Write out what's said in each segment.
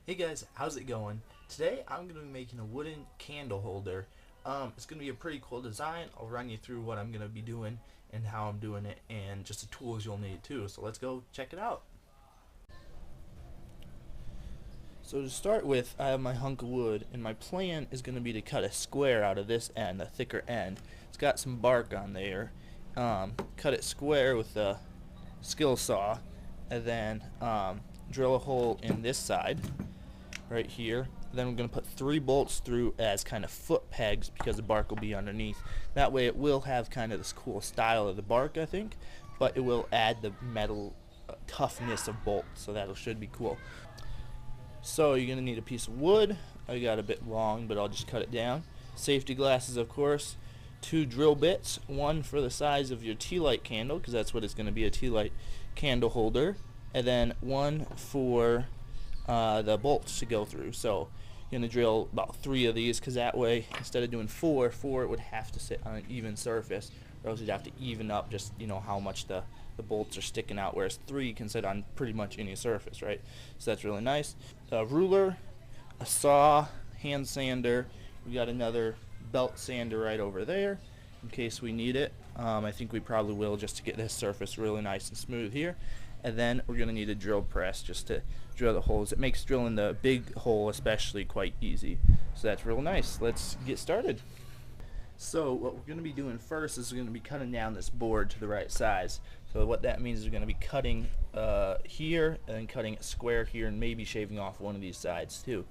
Hey guys, how's it going? Today I'm going to be making a wooden candle holder. It's going to be a pretty cool design. I'll run you through what I'm going to be doing and how I'm doing it and just the tools you'll need too. So let's go check it out. So to start with, I have my hunk of wood, and my plan is going to be to cut a square out of this end, a thicker end. It's got some bark on there. Cut it square with a skill saw, and then drill a hole in this side right here. Then we're going to put 3 bolts through as kind of foot pegs because the bark will be underneath. That way it will have kind of this cool style of the bark, I think, but it will add the metal toughness of bolt, so that should be cool. So you're going to need a piece of wood. I got a bit long, but I'll just cut it down. Safety glasses, of course. 2 drill bits, one for the size of your tea light candle, because that's what it's going to be, a tea light candle holder, and then one for the bolts to go through. So you're going to drill about 3 of these, because that way, instead of doing 4, it would have to sit on an even surface, or else you'd have to even up just, how much the bolts are sticking out, whereas 3 can sit on pretty much any surface, right? So that's really nice. A ruler, a saw, hand sander. We got another belt sander right over there in case we need it. I think we probably will, just to get this surface really nice and smooth here. And then we're going to need a drill press just to drill the holes. It makes drilling the big hole especially quite easy. So that's real nice. Let's get started. So what we're going to be doing first is we're going to be cutting down this board to the right size. So what that means is we're going to be cutting here and then cutting it square here and maybe shaving off one of these sides too.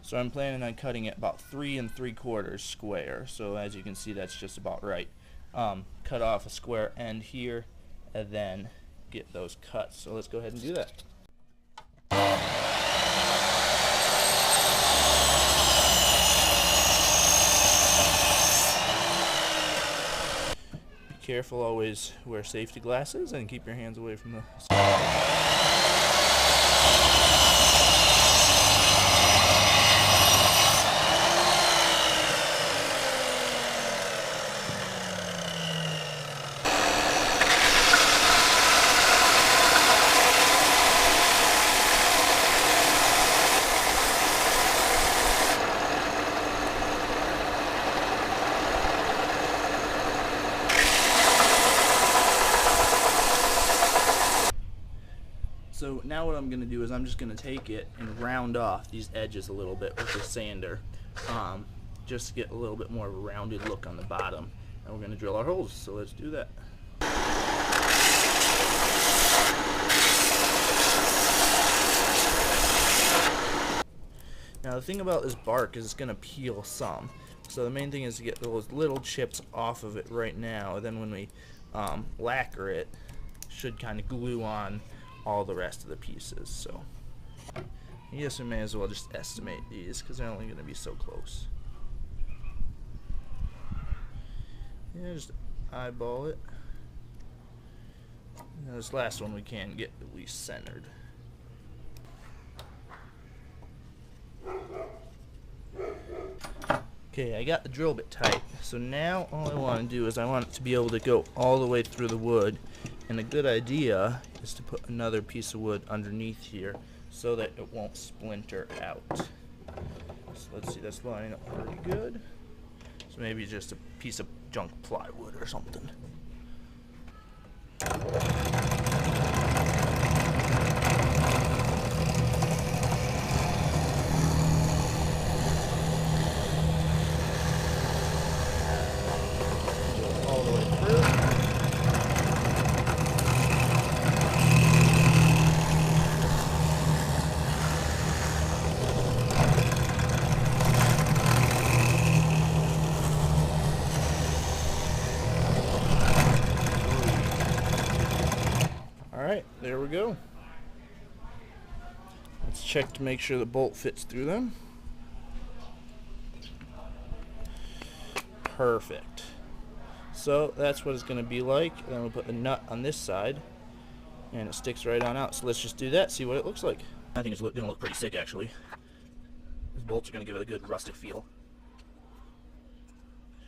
So I'm planning on cutting it about 3 3/4 square. So as you can see, that's just about right. Cut off a square end here and then get those cuts. So let's go ahead and do that. Careful, always wear safety glasses and keep your hands away from the So now what I'm going to do is I'm just going to take it and round off these edges a little bit with the sander, just to get a little bit more of a rounded look on the bottom. And we're going to drill our holes, so let's do that. Now the thing about this bark is it's going to peel some. So the main thing is to get those little chips off of it right now, and then when we lacquer it, should kind of glue on all the rest of the pieces. So I guess we may as well just estimate these because they're only going to be so close. Yeah, just eyeball it. Now this last one we can get at least centered. Okay, I got the drill bit tight. So now all I want to do is I want it to be able to go all the way through the wood. And a good idea is to put another piece of wood underneath here so that it won't splinter out. So let's see, that's lining up pretty good. So maybe just a piece of junk plywood or something. All the way through. Alright, there we go. Let's check to make sure the bolt fits through them. Perfect. So that's what it's going to be like. And then we'll put the nut on this side and it sticks right on out. So let's just do that, see what it looks like. I think it's going to look pretty sick actually. These bolts are going to give it a good rustic feel.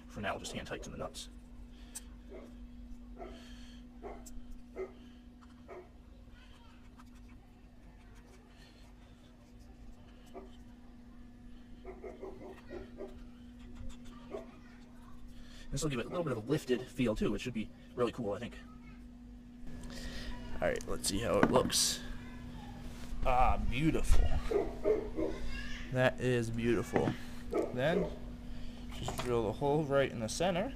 For now we'll just hand tighten the nuts. This will give it a little bit of a lifted feel too, which should be really cool, I think. Alright, let's see how it looks. Ah, beautiful. That is beautiful. Then, just drill the hole right in the center.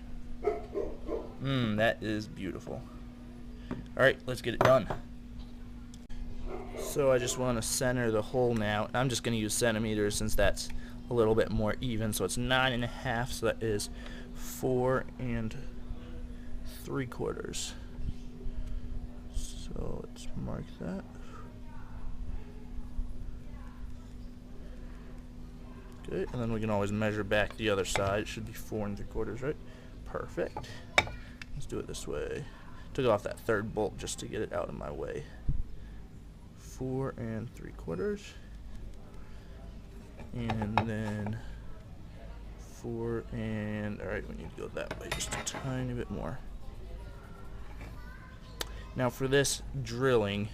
That is beautiful. Alright, let's get it done. So I just want to center the hole now. I'm just going to use centimeters since that's a little bit more even. So it's 9.5, so that is 4 3/4. So let's mark that. Okay, and then we can always measure back the other side. It should be 4 3/4, right? Perfect. Let's do it this way. Took off that third bolt just to get it out of my way. 4 3/4. And then 4 alright, we need to go that way just a tiny bit more. Now for this drilling,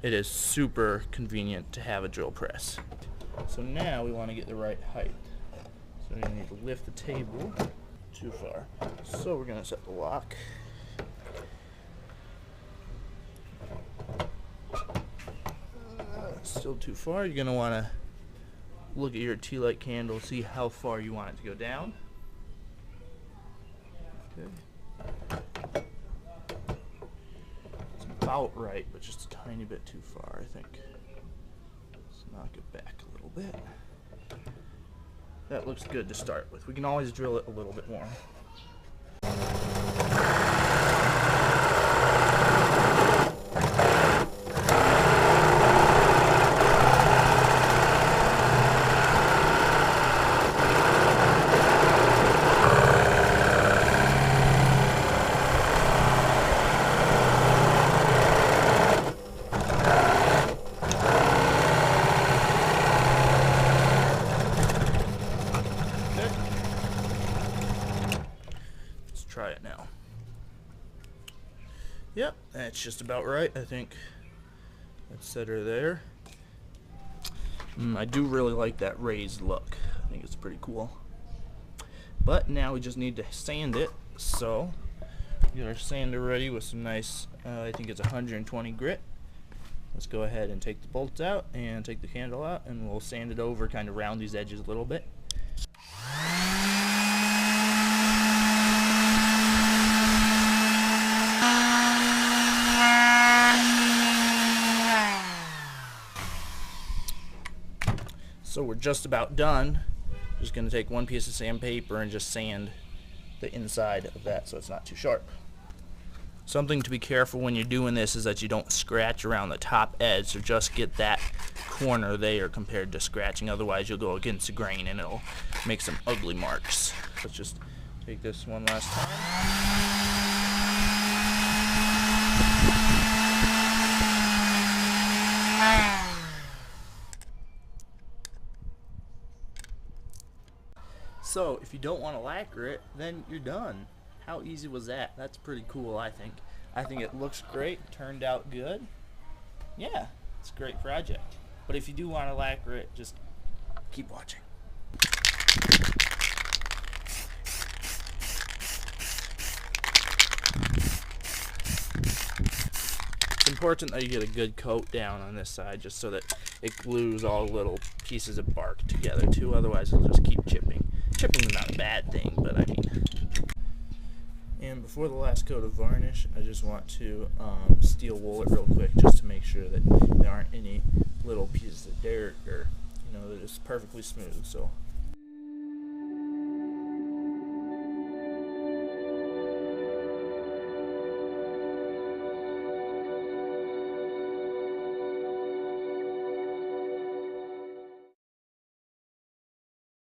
it is super convenient to have a drill press. So now we want to get the right height. So we need to lift the table too far. So we're going to set the lock. Still too far. You're going to want to look at your tea light candle, see how far you want it to go down. Okay. It's about right, but just a tiny bit too far, I think. Let's knock it back a little bit. That looks good to start with. We can always drill it a little bit more. Try it now. Yep, that's just about right, I think. Let's set her there. I do really like that raised look. I think it's pretty cool. But now we just need to sand it. So, get our sander ready with some nice, I think it's 120 grit. Let's go ahead and take the bolts out and take the candle out, and we'll sand it over, kind of round these edges a little bit. So we're just about done. Just going to take one piece of sandpaper and just sand the inside of that so it's not too sharp. Something to be careful when you're doing this is that you don't scratch around the top edge, so just get that corner there compared to scratching. Otherwise you'll go against the grain and it'll make some ugly marks. Let's just take this one last time. So if you don't want to lacquer it, then you're done. How easy was that? That's pretty cool, I think. I think it looks great, turned out good. Yeah, it's a great project. But if you do want to lacquer it, just keep watching. It's important that you get a good coat down on this side just so that it glues all the little pieces of bark together too, otherwise it'll just keep chipping. Chipping is not a bad thing, but I mean. And before the last coat of varnish, I just want to steel wool it real quick just to make sure that there aren't any little pieces of dirt or, that it's perfectly smooth. So